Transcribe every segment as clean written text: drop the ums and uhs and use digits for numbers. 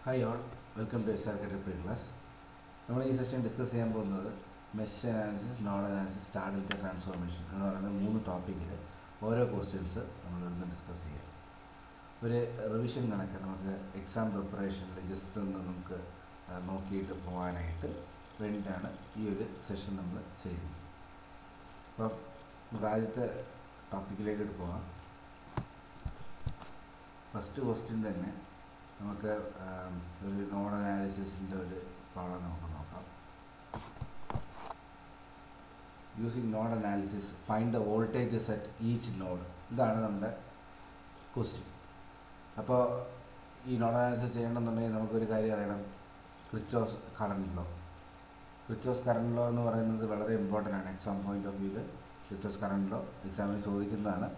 Hi all, welcome to SR Caterpillar class. നമ്മൾ ഈ session discuss ചെയ്യാൻ പോകുന്നത് mesh analysis, node analysis, star ഡാറ്റ ട്രാൻസ്ഫോർമേഷൻ എന്ന് പറയുന്ന 3 ടോപ്പിക്കിൽ ഓരോ ക്വസ്റ്റ്യൻസ് നമ്മളിന്ന് ഡിസ്കസ് ചെയ്യാം. ഒരു റിവിഷൻ കണക്ക് നമുക്ക് എക്സാം പ്രിപ്പറേഷനിൽ ജസ്റ്റ് ഒന്ന് നമുക്ക് നോക്കിയിട്ട് പോകാനായിട്ട് വേണ്ടിയിട്ടാണ് ഈ ഒരു സെഷൻ നമ്മൾ ചെയ്യുന്നത്. അപ്പം നമുക്ക് ആദ്യത്തെ ടോപ്പിക്കിലേക്ക് പോകാം. ഫസ്റ്റ് ക്വസ്റ്റ്യൻ തന്നെ നമുക്ക് ഒരു നോഡ് അനാലിസിസിൻ്റെ ഒരു പ്രോബ്ലം നമുക്ക് നോക്കാം. Using node analysis find the voltages at each node. ഇതാണ് നമ്മുടെ ക്വസ്റ്റ്യൻ. അപ്പോൾ ഈ നോഡ് അനാലിസിസ് ചെയ്യണമെന്നുണ്ടെങ്കിൽ നമുക്കൊരു കാര്യം അറിയണം, Kirchhoff's current law. Kirchhoff's current law എന്ന് പറയുന്നത് വളരെ ഇമ്പോർട്ടൻ്റ് ആണ് എക്സാം പോയിൻ്റ് ഓഫ് വ്യൂവിൽ. കിർച്ചോഫ്സ് കറണ്ട് ലോ എക്സാമിന് ചോദിക്കുന്നതാണ്.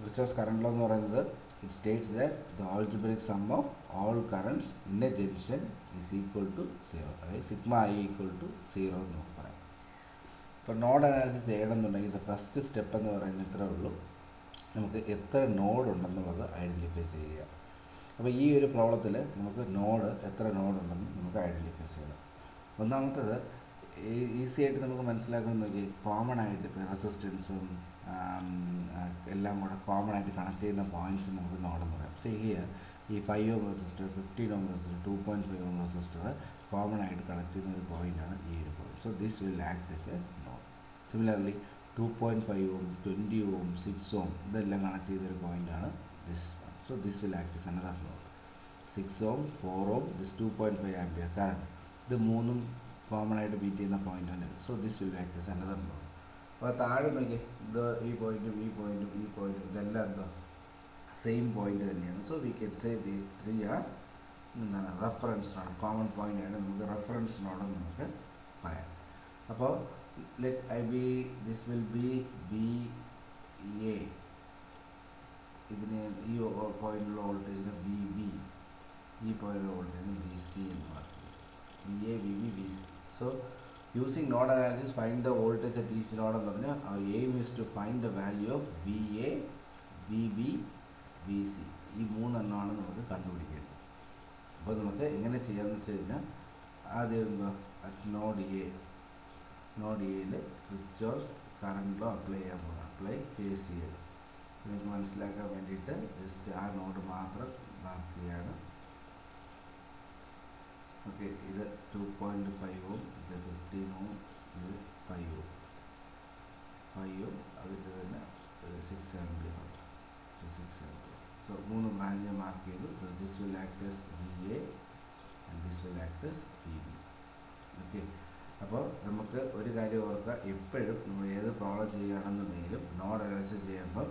കിർച്ചോഫ്സ് കറണ്ട് ലോ എന്ന് പറയുന്നത് it states that the algebraic sum of all currents in a junction is equal to 0. അതായത് സിഗ്മ I equal to 0 എന്ന് നമുക്ക് പറയാം. ഇപ്പോൾ നോഡ് അനാലിസിസ് ചെയ്യണമെന്നുണ്ടെങ്കിൽ ഇത് ഫസ്റ്റ് സ്റ്റെപ്പ് എന്ന് പറയുന്നത് ഇത്രേ ഉള്ളൂ, നമുക്ക് എത്ര നോഡ് ഉണ്ടെന്നുള്ളത് ഐഡൻറ്റിഫൈ ചെയ്യുക. അപ്പോൾ ഈ ഒരു പ്രോബ്ലത്തിൽ നമുക്ക് എത്ര നോഡ് ഉണ്ടെന്ന് നമുക്ക് ഐഡൻറ്റിഫൈ ചെയ്യണം. ഒന്നാമത്തത് ഈസി ആയിട്ട് നമുക്ക് മനസ്സിലാക്കുന്നത് നോക്കി, കോമൺ ആയിട്ട് ഇപ്പോൾ റെസിസ്റ്റൻസും എല്ലാം കൂടെ കോമൺ ആയിട്ട് കണക്ട് ചെയ്യുന്ന പോയിൻറ്റ്സ് നമുക്ക് നോഡെന്ന് പറയാം. സോ ഈ 5 ohm resistor, 15 ohm resistor, 2.5 ohm resistor common ആയിട്ട് കണക്ട് ചെയ്യുന്ന ഒരു പോയിൻ്റാണ് ഈ ഒരു point. So this will act as a node. Similarly 2.5 ohm, 20 ohm, 6 ohm ഇതെല്ലാം കണക്ട് ചെയ്തൊരു പോയിൻ്റാണ് this one. So this will act as another node. 6 ohm, 4 ohm, this 2.5 ampere current, ഇത് മൂന്നും കോമൺ ആയിട്ട് ബീറ്റ് ചെയ്യുന്ന പോയിൻ്റാണ്. So this will act as another node. അപ്പോൾ താഴെ നോക്കി ഇത് ഈ പോയിൻറ്റും ഇതെല്ലാം എന്താ സെയിം പോയിൻ്റ് തന്നെയാണ്. So we can say these 3 are എന്താണ് റെഫറൻസ് നോഡ്, കോമൺ പോയിൻ്റാണ്, നമുക്ക് റെഫറൻസ് നോഡെന്ന് നമുക്ക് പറയാം. അപ്പോൾ ദിസ് വിൽ ബി BA. ഇതിന് ഈ പോയിൻ്റിലുള്ള വോൾട്ടേജിന് VB, ഈ പോയിൻ്റിലുള്ള വോൾട്ടേജിന് VC എന്ന് പറയും. BA, VB, VC. So using node analysis find the voltage at each node എന്ന് പറഞ്ഞാൽ our aim is to find the value of VA, VB, VC. ഈ മൂന്നെണ്ണമാണ് നമുക്ക് കണ്ടുപിടിക്കേണ്ടത്. അപ്പോൾ നമുക്ക് എങ്ങനെ ചെയ്യാമെന്ന് വെച്ച് കഴിഞ്ഞാൽ ആദ്യം എന്താ അറ്റ് നോഡ് എയിൽ കിർച്ചോഫ്സ് കറണ്ട് ലോ അപ്ലൈ ചെയ്യാൻ പോകണം. Apply KCL. നിങ്ങൾക്ക് മനസ്സിലാക്കാൻ വേണ്ടിയിട്ട് ജസ്റ്റ് ആ നോഡ് മാത്രം മാർക്ക് ചെയ്യാണ്. ഓക്കെ, ഇത് 2.5 ഓം, ഇത് 15 ഓം, ഇത് 5 ഓം, അതിൻ്റെ തന്നെ 6 ആംപിയർ. സോ 3 ബ്രാഞ്ച് മാർക്ക് ചെയ്തു. This will act as VA and this will act as VB. Okay, അപ്പോൾ നമുക്ക് ഒരു കാര്യം ഓർക്കുക, എപ്പോഴും നമ്മൾ ഏത് പ്രോബ്ലം ചെയ്യുകയാണെന്നുണ്ടെങ്കിലും നോഡ് അനാലിസിസ് ചെയ്യുമ്പോൾ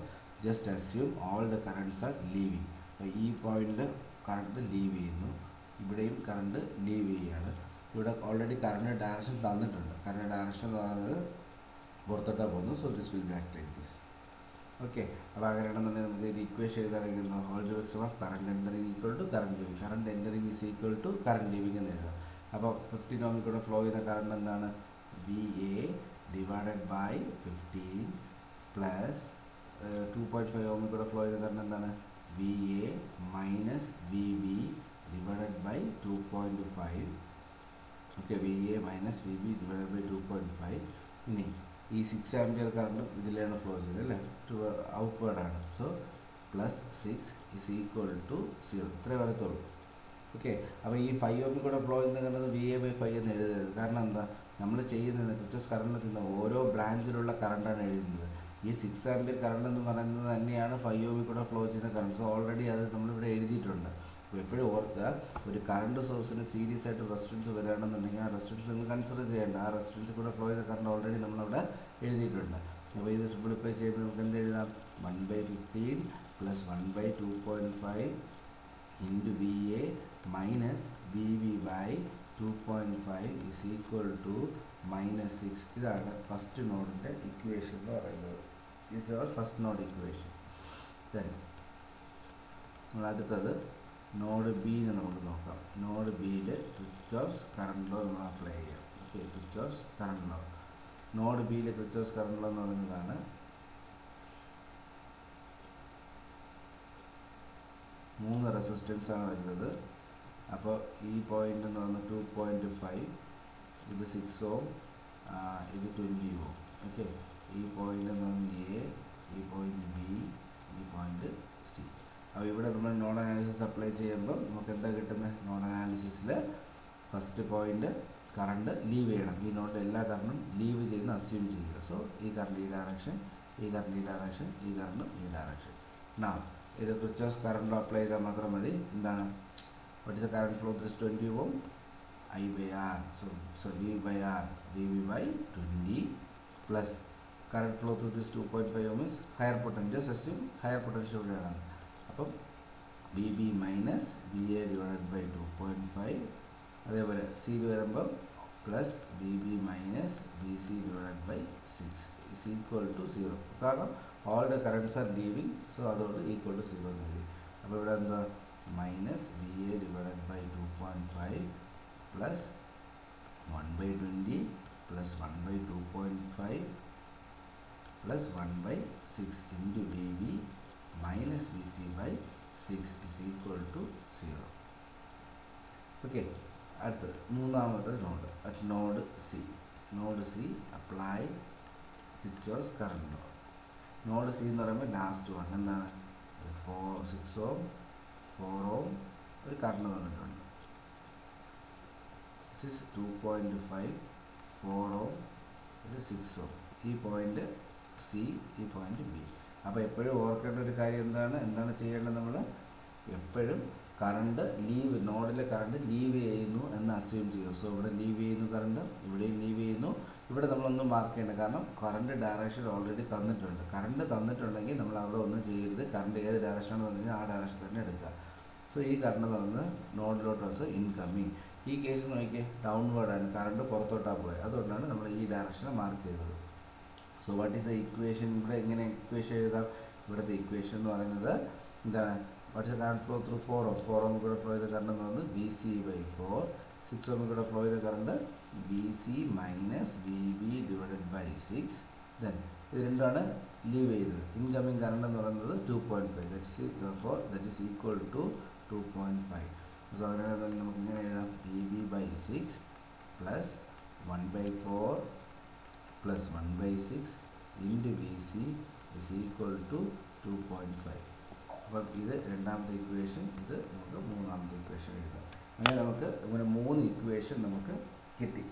just assume all the currents are leaving. അപ്പോൾ ഈ പോയിൻ്റ് കറണ്ട് ലീവ് ചെയ്യുന്നു, ഇവിടെയും കറണ്ട് ലീവ് ചെയ്യുകയാണ്. ഇവിടെ ഓൾറെഡി കറണ്ട് ഡയറക്ഷൻ തന്നിട്ടുണ്ട്. കറണ്ട് ഡയറക്ഷൻ എന്ന് പറയുന്നത് പുറത്തോട്ടാണ് പോകുന്നു. So this will be act like this. Okay, അപ്പോൾ അങ്ങനെയാണെന്നുണ്ടെങ്കിൽ നമുക്ക് ഇത് ഇക്വേഷൻ എഴുതാറിയുന്നു. Algebraic sum of current entering equal to current leaving. Current entering is equal to current leaving എന്ന് എഴുതാം. അപ്പോൾ 15 ഓമിൽ കൂടെ ഫ്ലോ ചെയ്യുന്ന കറണ്ട് എന്താണ്? VA ഡിവൈഡഡ് ബൈ 15 പ്ലസ് 2.5 ഓമിൽ കൂടെ ഫ്ലോ ചെയ്യുന്ന കറണ്ട് എന്താണ്? VA minus VB divided by 2.5. Okay, VA minus VB divided by 2.5. ഇനി ഈ 6 ആംപിയർ കറണ്ട് ഇതിലാണ് ഫ്ലോ ചെയ്യുന്നത് അല്ലേ, ഔട്ട്വേർഡാണ്. So plus 6 is equal to 0. ഇത്രേ വരത്തുള്ളൂ. ഓക്കെ, അപ്പോൾ ഈ 5 ഓമിൽ കൂടെ ഫ്ലോ ചെയ്യുന്ന കറണ്ട് VA/5 എന്ന് എഴുതരുത്. കാരണം എന്താ, നമ്മൾ ചെയ്യുന്നത് കിർച്ചോഫ്സ് കറണ്ട് ചെയ്യുന്ന ഓരോ ബ്രാഞ്ചിലുള്ള കറണ്ടാണ് എഴുതുന്നത്. ഈ 6 ആംപിയർ കറണ്ട് എന്ന് പറയുന്നത് തന്നെയാണ് 5 ഓമിൽ കൂടെ ഫ്ലോ ചെയ്യുന്ന കറണ്ട്. സോ ഓൾറെഡി അത് നമ്മളിവിടെ എഴുതിയിട്ടുണ്ട്. അപ്പോൾ എപ്പോഴും ഓർക്കുക, ഒരു കറണ്ട് സോഴ്സിന് സീരീസ് ആയിട്ട് റെസിസ്റ്റൻസ് വരികയാണെന്നുണ്ടെങ്കിൽ ആ റെസിസ്റ്റൻസ് നിങ്ങൾ കൺസിഡർ ചെയ്യേണ്ട. ആ റെസിസ്റ്റൻസ് കൂടെ ഫ്ലോ ചെയ്ത കറണ്ട് ഓൾറെഡി നമ്മളവിടെ എഴുതിയിട്ടുണ്ട്. അപ്പോൾ ഇത് സിംപ്ലിഫൈ ചെയ്യുമ്പോൾ നമുക്ക് എന്ത് എഴുതാം? 1/15 plus 1/2.5 into VA minus VB by 2.5 is equal to -6. ഇതാണ് ഫസ്റ്റ് നോഡിൻ്റെ ഇക്വേഷൻ എന്ന് പറയുന്നത്. Is our first node equation. Then അടുത്തത് നോഡ് ബിന്ന് നമുക്ക് നോക്കാം. നോഡ് ബിയിൽ കിർച്ചോഫ്സ് കറണ്ട് ലോ നമ്മൾ അപ്ലൈ ചെയ്യാം. Okay, Kirchhoff's current law. Node ബിയിൽ കിർച്ചോഫ്സ് കറണ്ട് ലോ എന്ന് പറയുന്നതാണ് 3 റെസിസ്റ്റൻസാണ് വരുന്നത്. അപ്പോൾ ഈ പോയിൻ്റ് എന്ന് പറഞ്ഞാൽ 2.5, ഇത് 6 ഓം, ഇത് 20 ഓം. ഓക്കെ, ഈ പോയിൻ്റ് എന്ന് പറഞ്ഞാൽ എ, ഈ പോയിൻ്റ് ബി, ഈ പോയിൻ്റ് സി. അപ്പോൾ ഇവിടെ നമ്മൾ നോഡ് അനാലിസിസ് അപ്ലൈ ചെയ്യുമ്പോൾ നമുക്ക് എന്താ കിട്ടുന്നത്? നോഡ് അനാലിസിസിൽ ഫസ്റ്റ് പോയിൻ്റ് കറണ്ട് ലീവ് ചെയ്യണം. ഈ നോഡിൽ എല്ലാ കറണ്ടും ലീവ് ചെയ്യുന്ന അസ്യൂം ചെയ്യുക. സോ ഈ കറണ്ട് ഈ ഡയറക്ഷൻ, ഈ കറണ്ട് ഈ ഡയറക്ഷൻ, ഈ കറണ്ടും ഈ ഡയറക്ഷൻ. നാ ഇത് കിർച്ചോഫ് കറണ്ട് അപ്ലൈ ചെയ്താൽ മാത്രം മതി. എന്താണ്? What is the current flow through 20 ohm? I by R. So V by R, VB by 20 plus current flow through this 2.5 ohm is higher potential. Just assume higher potential ഇവിടെയാണ്. അപ്പം VB minus VA divided by 2.5. അതേപോലെ C വരുമ്പം plus VB minus VC divided by 6 is equal to 0. കാരണം all the currents are leaving, so അതുകൊണ്ട് equal to 0 എന്ന് എഴുതി. അപ്പോൾ ഇവിടെ എന്താ? Minus VA divided by 2.5 plus 1 by 20 plus 1 by 2.5 plus 1 by 6 into VB minus VC by 6 is equal to 0. Okay, അടുത്തത് മൂന്നാമത്തെ നോഡ്. At node C apply Kirchhoff's current law. Node C എന്ന് പറയുമ്പോൾ ലാസ്റ്റ് വൺ എന്താണ്? 6 ഓം, 4 ഓം ഒരു current തന്നിട്ടുണ്ട്. This is 2.5, 4 ohm, ഇത് 6 ohm. ഈ പോയിൻ്റ് സി, ഈ പോയിൻ്റ് ബി. അപ്പോൾ എപ്പോഴും ഓർക്കേണ്ട ഒരു കാര്യം എന്താണ് ചെയ്യേണ്ടത്? നമ്മൾ എപ്പോഴും കറണ്ട് ലീവ്, നോഡിലെ കറണ്ട് ലീവ് ചെയ്യുന്നു എന്ന് അസ്യൂം ചെയ്യുക. സോ ഇവിടെ ലീവ് ചെയ്യുന്നു കറണ്ട്, ഇവിടെയും ലീവ് ചെയ്യുന്നു. ഇവിടെ നമ്മളൊന്നും മാർക്ക് ചെയ്യേണ്ട, കാരണം കറണ്ട് ഡയറക്ഷൻ ഓൾറെഡി തന്നിട്ടുണ്ട്. കറണ്ട് തന്നിട്ടുണ്ടെങ്കിൽ നമ്മൾ അവിടെ ഒന്നും ചെയ്യരുത്. കറണ്ട് ഏത് ഡയറക്ഷനാണെന്ന് പറഞ്ഞു കഴിഞ്ഞാൽ ആ ഡയറക്ഷൻ തന്നെ എടുക്കുക. സോ ഈ കറണ്ട് തന്നത് നോഡിലോട്ട് വന്ന് ഇൻകമ്മിങ്. ഈ കേസ് നോക്കിയേ, ഡൗൺവേർഡാണ്, കറണ്ട് പുറത്തോട്ടാണ് പോയത്. അതുകൊണ്ടാണ് നമ്മൾ ഈ ഡയറക്ഷനെ മാർക്ക് ചെയ്തത്. So what is the equation? ഇവിടെ എങ്ങനെ ഇക്വേഷൻ എഴുതാം? ഇവിടുത്തെ ഇക്വേഷൻ എന്ന് പറയുന്നത് എന്താണ്? What is the current flow through 4 ഓം? 4 ഓം കൂടെ ഫ്ലോ ചെയ്ത കറണ്ട് എന്ന് പറയുന്നത് VC by 4. 6 ഓം കൂടെ ഫ്ലോ ചെയ്ത current VC minus VB divided by 6. Then ഇത് രണ്ടാണ് ലീവ് ചെയ്തത്. ഇൻകമ്മിങ് കറണ്ട് എന്ന് പറയുന്നത് 2.5. That is equal to 2.5. So അങ്ങനെ നമുക്ക് ഇങ്ങനെ എഴുതാം? VB by 6 plus 1 by 4 plus 1 by 6 into VC is equal to 2.5. അപ്പം ഇത് രണ്ടാമത്തെ ഇക്വേഷൻ, ഇത് നമുക്ക് മൂന്നാമത്തെ ഇക്വേഷൻ എഴുതാം. അങ്ങനെ നമുക്ക് ഇങ്ങനെ 3 ഇക്വേഷൻ നമുക്ക് കിട്ടി.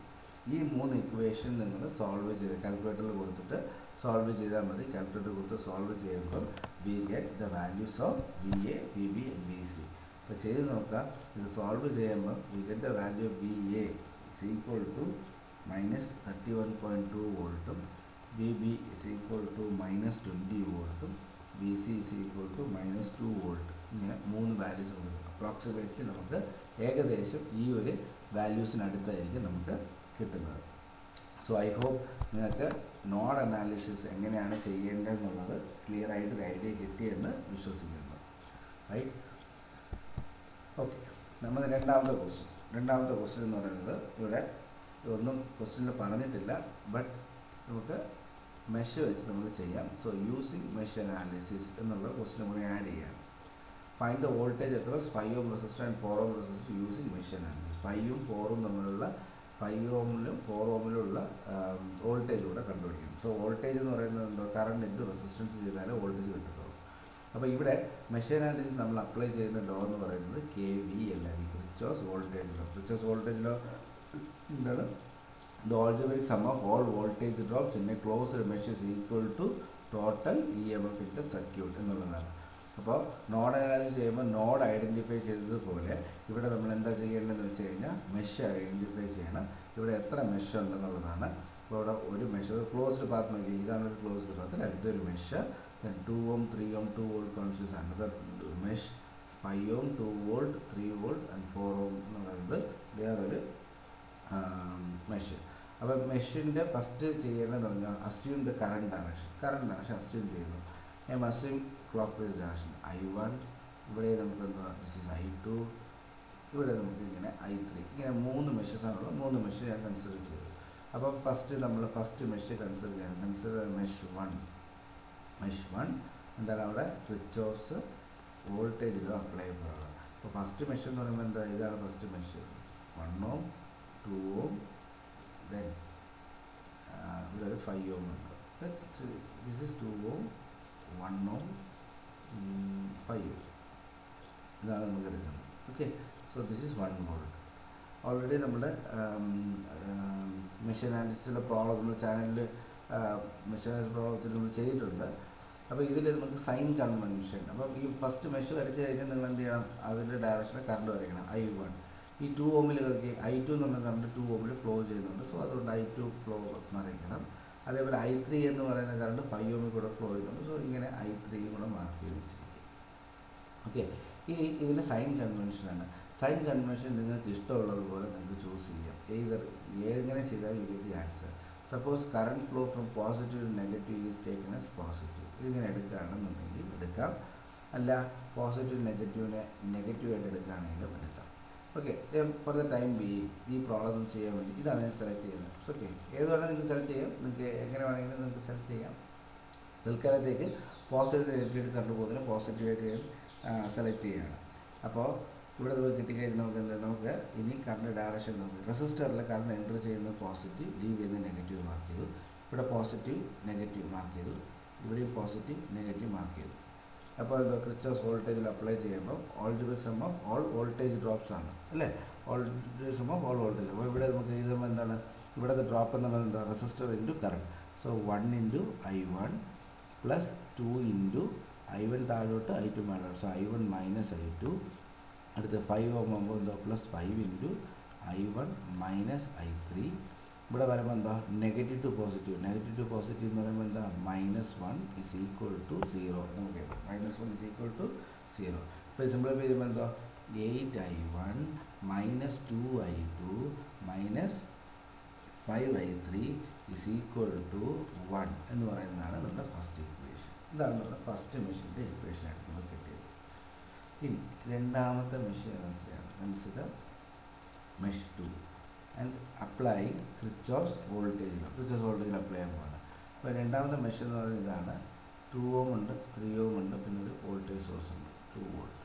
ഈ 3 ഇക്വേഷൻ നിങ്ങൾ സോൾവ് ചെയ്ത് കാൽക്കുലേറ്ററിൽ കൊടുത്തിട്ട് സോൾവ് ചെയ്താൽ മതി. കാൽക്കുലേറ്റർ കൊടുത്ത് സോൾവ് ചെയ്യുമ്പോൾ we get the values of VA, VB and VC. അപ്പോൾ ചെയ്ത് നോക്കാം. ഇത് സോൾവ് ചെയ്യുമ്പോൾ we get the value of VA is equal to minus 31.2 വോൾട്ടും, VB is equal to minus 20 വോൾട്ടും, VC is equal to minus 2 volt. ഇങ്ങനെ 3 values കൊടുക്കും. Approximately നമുക്ക് ഏകദേശം ഈ ഒരു വാല്യൂസിനടുത്തായിരിക്കും നമുക്ക് കിട്ടുന്നത്. സോ ഐ ഹോപ്പ് നിങ്ങൾക്ക് നോഡ് അനാലിസിസ് എങ്ങനെയാണ് ചെയ്യേണ്ടതെന്നുള്ളത് ക്ലിയർ ആയിട്ടൊരു ഐഡിയ കിട്ടിയെന്ന് വിശ്വസിക്കുന്നു. റൈറ്റ്? ഓക്കെ, നമ്മൾ രണ്ടാമത്തെ ക്വസ്റ്റ്യൻ എന്ന് പറയുന്നത്, ഇവിടെ ഒന്നും ക്വസ്റ്റ്യനിൽ പറഞ്ഞിട്ടില്ല, ബട്ട് നമുക്ക് മെഷ് വെച്ച് നമുക്ക് ചെയ്യാം. സോ യൂസിങ് മെഷ് അനാലിസിസ് എന്നുള്ള ക്വസ്റ്റ്യൻ കൂടി ആഡ് ചെയ്യാം. Find the voltage across 5 ohm resistor and 4 ohm resistor using mesh analysis. 5 ഉം 4 ഉം തമ്മിലുള്ള 5 ഓമിലും 4 ഓമിലുള്ള വോൾട്ടേജ് കൂടെ കണ്ടുപിടിക്കണം. സോ വോൾട്ടേജ് എന്ന് പറയുന്നത് എന്തോ? കറണ്ട് ഇൻറ്റു റെസിസ്റ്റൻസ് ചെയ്താലേ വോൾട്ടേജ് കിട്ടത്തുള്ളൂ. അപ്പോൾ ഇവിടെ മെഷ് അനാലിസിസ് നമ്മൾ അപ്ലൈ ചെയ്യുന്ന ലോ എന്ന് പറയുന്നത് KVL ആണ്, Kirchhoff's voltage law. Kirchhoff's voltage law എന്താണ്? The algebraic sum of all voltage drops in a closed mesh is equal to total EMF in the circuit എന്നുള്ളതാണ്. അപ്പോൾ നോഡ് അനാലിസിസ് ചെയ്യുമ്പോൾ node identify ചെയ്തതുപോലെ ഇവിടെ നമ്മൾ എന്താ ചെയ്യേണ്ടതെന്ന് വെച്ച് കഴിഞ്ഞാൽ മെഷ് ഐഡൻറ്റിഫൈ ചെയ്യണം. ഇവിടെ എത്ര മെഷ് ഉണ്ടെന്നുള്ളതാണ്. അപ്പോൾ ഇവിടെ ഒരു മെഷ്, ക്ലോസ്ഡ് പാത്ത് നോക്കി, ഇതാണ് ഒരു ക്ലോസ്ഡ് പാത്ത് അല്ലേ? ഇതൊരു mesh. Then 2 ohm 3 ohm 2 volt conscious another mesh. 5 ohm 2 volt 3 volt and 4 ohm എന്ന് പറയുന്നത് വേറൊരു മെഷ്. അപ്പോൾ മെഷിൻ്റെ ഫസ്റ്റ് ചെയ്യേണ്ടതെന്ന് പറഞ്ഞാൽ assume the current direction assume ചെയ്യുന്നു. Assume clockwise direction I1, ഇവിടെ നമുക്ക് എന്താ ദിസ് ഈസ് I2, ഇവിടെ നമുക്ക് ഇങ്ങനെ I3. ഇങ്ങനെ 3 മെഷസാണുള്ളത്. 3 മെഷ് ഞാൻ കൺസിഡർ ചെയ്തു. അപ്പോൾ നമ്മൾ ഫസ്റ്റ് മെഷ് കൺസിഡർ ചെയ്യണം. കൺസിഡർ മെഷ് 1 എന്താണ്? അവിടെ കിർച്ചോഫ്സ് വോൾട്ടേജ് ലോ അപ്ലൈ ചെയ്യുക. അപ്പോൾ ഫസ്റ്റ് മെഷ് എന്ന് പറയുമ്പോൾ എന്താ, ഇതാണ് first mesh. 1 ohm 2 ohm then ഇവിടെ ഒരു 5 ohm ഉണ്ട്. This is 2 ohm 1 ohm 5 ohm. ഇതാണ് നമുക്ക് എടുക്കുന്നത്. Okay, so this is 1 volt. Already നമ്മുടെ മെഷീൻ അനാലിസിസിലെ പ്രോബ്ലം നമ്മൾ ചാനലിൽ മെഷീൻ അനാലിസിസ് പ്രോബ്ലത്തിൽ നമ്മൾ ചെയ്തിട്ടുണ്ട്. അപ്പോൾ ഇതിൽ നമുക്ക് സൈൻ കൺവെൻഷൻ, അപ്പം ഈ ഫസ്റ്റ് മെഷ് വരച്ച് കഴിഞ്ഞാൽ നിങ്ങൾ എന്ത് ചെയ്യണം, അതിൻ്റെ ഡയറക്ഷനിൽ കറണ്ട് വരയ്ക്കണം. I1 ഈ 2 ohmൽ I2 എന്ന് പറഞ്ഞ കറണ്ട് 2 ohmൽ ഫ്ലോ ചെയ്യുന്നുണ്ട്. സോ അതുകൊണ്ട് I2 ഫ്ലോ വരയ്ക്കണം. അതേപോലെ I3 എന്ന് പറയുന്ന കറണ്ട് 5 ohmൽ കൂടെ ഫ്ലോ ചെയ്യുന്നുണ്ട്. സോ ഇങ്ങനെ I3 കൂടെ മാർക്ക് ചെയ്ത് വെച്ചിരിക്കും. ഓക്കെ, ഇനി ഇതിൻ്റെ സൈൻ കൺവെൻഷനാണ്. സൈൻ കൺവെൻഷൻ നിങ്ങൾക്ക് ഇഷ്ടമുള്ളതുപോലെ നിങ്ങൾക്ക് ചൂസ് ചെയ്യാം. എങ്ങനെ ചെയ്താൽ you get the answer. Suppose current flow from positive to negative is taken as positive. ഇതിങ്ങനെ എടുക്കുകയാണെന്നുണ്ടെങ്കിൽ എടുക്കാം, അല്ല പോസിറ്റീവ് നെഗറ്റീവിനെ നെഗറ്റീവായിട്ട് എടുക്കുകയാണെങ്കിലും എടുക്കാം. Okay, for the time be ഈ പ്രോബ്ലം ചെയ്യാൻ വേണ്ടി ഇതാണ് ഞാൻ സെലക്ട് ചെയ്യുന്നത്. ഓക്കെ, ഏത് വേണമെങ്കിൽ നിങ്ങൾക്ക് സെലക്ട് ചെയ്യാം, നിങ്ങൾക്ക് എങ്ങനെ വേണമെങ്കിലും നിങ്ങൾക്ക് സെലക്ട് ചെയ്യാം. തൽക്കാലത്തേക്ക് പോസിറ്റീവ് നെഗറ്റീവ് കറണ്ട് പോകുന്നതിന് പോസിറ്റീവായിട്ട് സെലക്ട് ചെയ്യുകയാണ്. അപ്പോൾ ഇവിടെ നമുക്ക് കിട്ടിക്കഴിഞ്ഞാൽ നമുക്ക് ഇനി കറണ്ട് ഡയറക്ഷൻ നോക്കി. റെസിസ്റ്ററിൽ കറണ്ട് എൻ്റർ ചെയ്യുന്നത് പോസിറ്റീവ്, ലീവ് ചെയ്യുന്നത് നെഗറ്റീവ് മാർക്ക് ചെയ്തു. ഇവിടെ പോസിറ്റീവ് നെഗറ്റീവ് മാർക്ക് ചെയ്തു, ഇവിടെയും പോസിറ്റീവ് നെഗറ്റീവ് മാർക്ക് ചെയ്തു. അപ്പോൾ എന്താ, ക്രിച്ചോസ് വോൾട്ടേജിൽ അപ്ലൈ ചെയ്യുമ്പോൾ algebraic sum of all voltage drops ആണ് അല്ലേ, algebraic sum of all voltage. അപ്പോൾ ഇവിടെ നമുക്ക് എഴുതുമ്പോൾ എന്താണ്, ഇവിടുത്തെ ഡ്രോപ്പ് എന്നുള്ളത് എന്താ, resistor into current. So 1 into I1 plus 2 into I1 താഴോട്ട് I2 മേലോട്ട്. So I1 minus I2. അടുത്ത് 5 ohm ആകുമ്പോൾ എന്താ, plus 5 into I1 minus I3. ഇവിടെ വരുമ്പോൾ എന്താ, negative to positive. Negative to positive എന്ന് പറയുമ്പോൾ എന്താ, -1 ഇസ് ഈക്വൽ ടു 0. നമുക്ക് -1 ഇസ് ഈക്വൽ ടു 0. ഇപ്പോൾ സിമ്പിളിഫൈ ചെയ്യുമ്പോൾ എന്താ, 8I1 minus 2I2 minus 5I3 is equal to 1 എന്ന് പറയുന്നതാണ് നമ്മുടെ ഫസ്റ്റ് ഇക്വേഷൻ. ഇതാണ് നമ്മുടെ ഫസ്റ്റ് മെഷീൻ്റെ ഇക്വേഷനായിട്ട് നമുക്ക് കിട്ടിയത്. ഇനി രണ്ടാമത്തെ മെഷീൻ consider mesh 2 and apply Kirchhoff's വോൾട്ടേജിൽ അപ്ലൈ ചെയ്യാൻ പോകണം. അപ്പോൾ രണ്ടാമത്തെ മെഷീൻ എന്ന് പറയുന്നത് ഇതാണ്. 2 ohm ഉണ്ട്, 3 ohm ഉണ്ട്, പിന്നെ ഒരു വോൾട്ടേജ് സോഴ്സ് ഉണ്ട് 2 volt.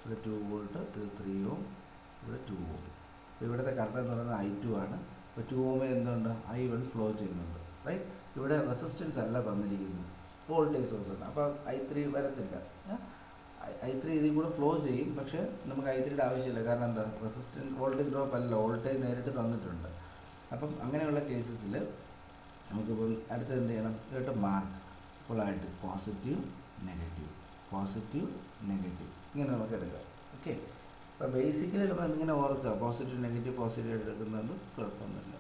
ഇവിടെ 2 volt, ഇത് 3 ohm, ഇവിടെ 2 ohm. അപ്പോൾ ഇവിടുത്തെ കറണ്ട് എന്ന് പറയുന്നത് I2 ആണ്. ഇപ്പോൾ 2 ohmൽ എന്തുണ്ട്, I1 ഫ്ലോ ചെയ്യുന്നുണ്ട്, റൈറ്റ്. ഇവിടെ റെസിസ്റ്റൻസ് അല്ല തന്നിരിക്കുന്നത്, വോൾട്ടേജ് സോഴ്സ് ഉണ്ട്. അപ്പോൾ I3 വരത്തില്ല. I3 ഇതിൽ കൂടെ ഫ്ലോ ചെയ്യും, പക്ഷേ നമുക്ക് I3യുടെ ആവശ്യമില്ല. കാരണം എന്താ, റെസിസ്റ്റൻസ് വോൾട്ടേജ് ഡ്രോപ്പ് അല്ല, വോൾട്ടേജ് നേരിട്ട് തന്നിട്ടുണ്ട്. അപ്പം അങ്ങനെയുള്ള കേസസിൽ നമുക്കിപ്പോൾ അടുത്ത് എന്ത് ചെയ്യണം, ഇങ്ങോട്ട് മാർക്ക് ഫുള്ളായിട്ട് പോസിറ്റീവ് നെഗറ്റീവ് ഇങ്ങനെ നമുക്ക് എടുക്കാം. ഓക്കെ, അപ്പോൾ ബേസിക്കലി നമ്മൾ ഇങ്ങനെ ഓർക്കുക, പോസിറ്റീവ് നെഗറ്റീവ് എടുക്കുന്നുണ്ട്, കുഴപ്പമൊന്നുമില്ല.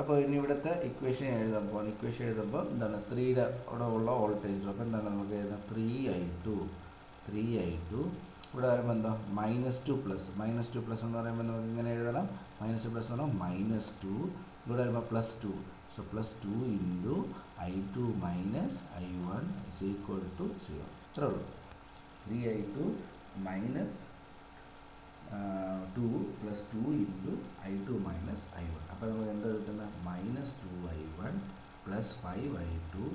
അപ്പോൾ ഇനി ഇവിടുത്തെ ഇക്വേഷൻ എഴുതുമ്പോൾ എന്താണ്, 3യുടെ അവിടെ ഉള്ള വോൾട്ടേജ് ഡ്രോപ്പ് എന്താണ് നമുക്ക് എഴുതാം, 3I2. ഇവിടെ വരുമ്പോൾ എന്താ, -2 പ്ലസ് എന്ന് പറയുമ്പോൾ നമുക്ക് ഇങ്ങനെ എഴുതണം, -2 പ്ലസ് എന്ന് പറഞ്ഞാൽ -2. ഇവിടെ വരുമ്പോൾ +2. So +2 into I2 minus I1 is equal to 0. ഇത്രേ ഉള്ളൂ. 3I2 minus 2 plus 2 into I2 minus I1. അപ്പോൾ നമുക്ക് എന്താ കിട്ടുന്നത്, -2I1 plus 5I2.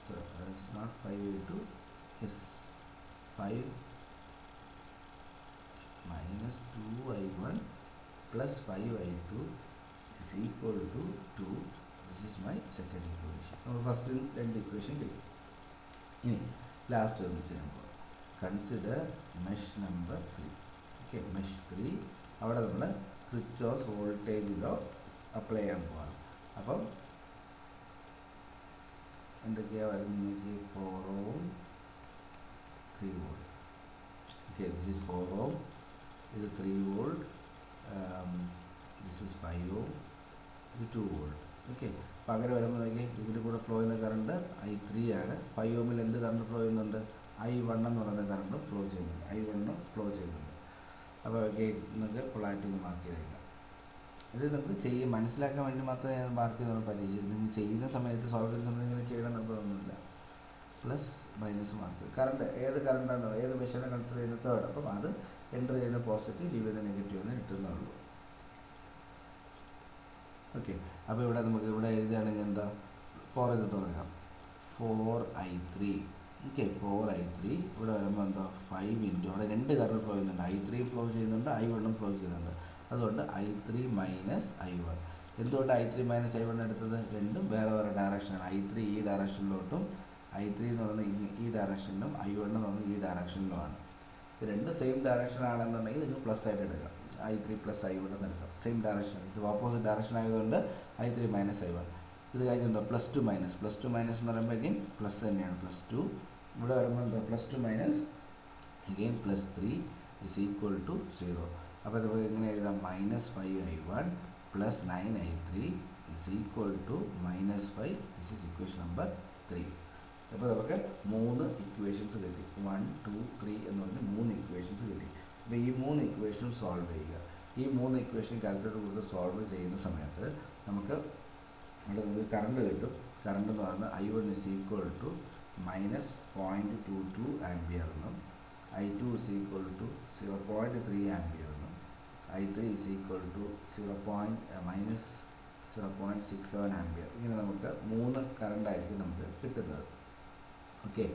So it's not 5I2, yes 5 minus 2I1 plus 5I2 is equal to 2. This is my second equation. Now first രണ്ട് equation കിട്ടി. ഇനി last ഒന്ന് ചെയ്യുമ്പോൾ consider mesh number 3. Okay, mesh 3 അവിടെ നമ്മൾ ക്രിച്ചോസ് വോൾട്ടേജിലോ അപ്ലൈ ചെയ്യാൻ പോവാണ്. അപ്പം എന്തൊക്കെയാണ് വരുന്നത്, 4 ohm 3 volt. Okay, this is 4 ohm, this is 3 volt, this is 5 ohm, this is 2 volt. Okay, അപ്പോൾ അങ്ങനെ വരുമ്പോൾ നോക്കിയാൽ ഇതിൽ കൂടെ ഫ്ലോ ചെയ്യുന്ന കറണ്ട് I3 ആണ്. 5 ohmൽ എന്ത് കറണ്ട് ഫ്ലോ ചെയ്യുന്നുണ്ട്, I1 എന്ന് പറയുന്ന കറണ്ട് ഫ്ലോ ചെയ്യുന്നുണ്ട്. അപ്പോൾ ഓക്കെ, നിങ്ങൾക്ക് ഫുള്ളായിട്ട് ഇത് മാർക്ക് ചെയ്തേക്കാം. ഇത് നമുക്ക് മനസ്സിലാക്കാൻ വേണ്ടി മാത്രമേ ഞാൻ മാർക്ക് ചെയ്ത് നമ്മൾ പരീക്ഷിച്ചു. നിങ്ങൾ ചെയ്യുന്ന സമയത്ത് സോൾവ് ചെയ്യുന്ന സമയത്ത് ഇങ്ങനെ ചെയ്യണം എന്നൊന്നുമില്ല. പ്ലസ് മൈനസ് മാർക്ക്, കറണ്ട് ഏത് കറണ്ടാണോ, ഏത് മെഷീനെ കൺസിഡർ ചെയ്യുന്ന തേർഡ്. അപ്പം അത് എൻ്റർ ചെയ്യുന്ന പോസിറ്റീവ്, ലീവ് ചെയ്യുന്ന നെഗറ്റീവ് എന്ന് കിട്ടുന്നുള്ളൂ. ഓക്കെ, അപ്പോൾ ഇവിടെ നമുക്ക് ഇവിടെ എഴുതുകയാണെങ്കിൽ എന്താ, 4 ഇത് തുറക്കാം, 4I3 ഓക്കെ 4i3 ഇവിടെ വരുമ്പോൾ എന്താ 5 ഇൻറ്റു അവിടെ രണ്ട് കറണ്ട് ഫ്ലോ ചെയ്യുന്നുണ്ട്, i3 ഫ്ലോ ചെയ്യുന്നുണ്ട്, i1 ഫ്ലോ ചെയ്യുന്നുണ്ട്. അതുകൊണ്ട് i3 മൈനസ് i1. എന്തുകൊണ്ട് i3 മൈനസ് i1 എടുത്തത്? രണ്ടും വേറെ വേറെ ഡയറക്ഷനാണ്. i3 ഈ ഡയറക്ഷനിലോട്ടും i3 എന്ന് പറയുന്നത് ഈ ഡയറക്ഷനിലും i1 എന്ന് പറയുന്നത് ഈ ഡയറക്ഷനിലുമാണ്. ഇത് രണ്ടും സെയിം ഡയറക്ഷൻ ആണെന്നുണ്ടെങ്കിൽ നിങ്ങൾ പ്ലസ് ആയിട്ട് എടുക്കാം. i3 പ്ലസ് i1 എന്ന് എടുക്കാം. സെയിം ഡയറക്ഷൻ, ഇത് ഓപ്പോസിറ്റ് ഡയറക്ഷൻ ആയതുകൊണ്ട് i3 മൈനസ് i1. ഇത് കഴിഞ്ഞ് എന്താ പ്ലസ് ടു മൈനസ് എന്ന് പറയുമ്പോൾ അഗെയിൻ പ്ലസ് തന്നെയാണ്. +2 ഇവിടെ വരുമ്പോൾ എന്താ +2 minus again +3 is equal to 0. അപ്പോൾ നമുക്ക് എങ്ങനെ എഴുതാം? -5i1 + 9i3 is equal to -5. This is equation number 3. അപ്പോൾ നമുക്ക് 3 ഇക്വേഷൻസ് കിട്ടി. 1 2 3 എന്ന് പറഞ്ഞ് 3 ഇക്വേഷൻസ് കിട്ടി. അപ്പോൾ ഈ 3 ഇക്വേഷൻ സോൾവ് ചെയ്യുക. ഈ 3 ഇക്വേഷൻ കാൽക്കുലേറ്റർ കൊടുത്ത് സോൾവ് ചെയ്യുന്ന സമയത്ത് നമുക്ക് അവിടെ നമുക്ക് കറണ്ട് കിട്ടും. കറണ്ട് എന്ന് പറയുന്നത് i1 is equal to -0.22 ampere എന്നും i2 is equal to 0.3 ampere എന്നും i3 is equal to -0.67 ampere. ഇങ്ങനെ നമുക്ക് 3 കറണ്ടായിരിക്കും നമുക്ക് കിട്ടുന്നത്. ഓക്കെ,